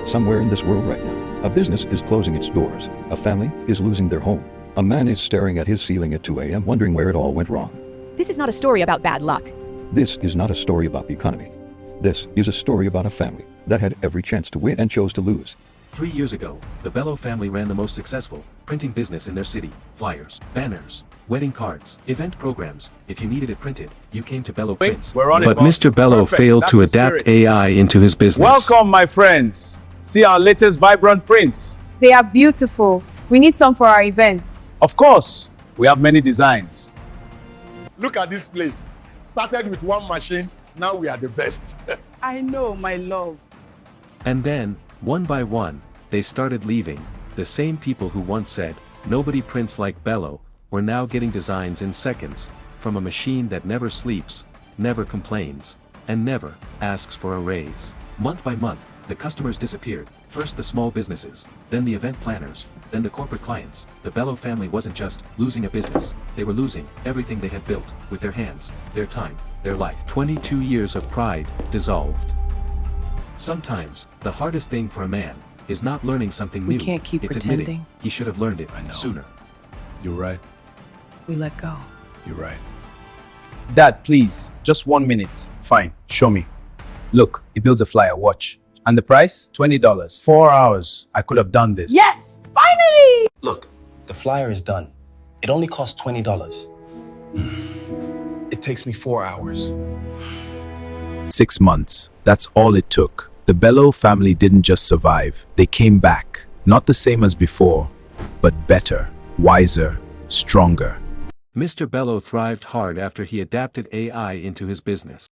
Somewhere in this world right now, a business is closing its doors. A family is losing their home. A man is staring at his ceiling at 2 a.m. wondering where it all went wrong. This is not a story about bad luck. This is not a story about the economy. This is a story about a family that had every chance to win and chose to lose. 3 years ago, the Bello family ran the most successful printing business in their city. Flyers, banners, wedding cards, event programs. If you needed it printed, you came to Bello Prints. We're on it, But boss. Mr. Bello Perfect. failed That's to the adapt spirit. AI into his business. Welcome, my friends. See our latest vibrant prints. They are beautiful. We need some for our event. Of course, we have many designs. Look at this place. Started with one machine, now we are the best. I know, my love. And then, one by one, they started leaving. The same people who once said, "Nobody prints like Bello," were now getting designs in seconds, from a machine that never sleeps, never complains, and never asks for a raise. Month by month, the customers disappeared. First the small businesses, then the event planners, then the corporate clients. The Bello family wasn't just losing a business, they were losing everything they had built, with their hands, their time, their life. 22 years of pride, dissolved. Sometimes, the hardest thing for a man is not learning something We new. can't keep It's pretending. admitting he should have learned it sooner. You're right. We let go. You're right. Dad, please, just 1 minute. Fine, show me. Look, he builds a flyer, watch. And the price? $20. 4 hours. I could have done this. Yes, finally! Look, the flyer is done. It only costs $20. It takes me 4 hours. 6 months. That's all it took. The Bello family didn't just survive. They came back. Not the same as before, but better, wiser, stronger. Mr. Bello thrived hard after he adapted AI into his business.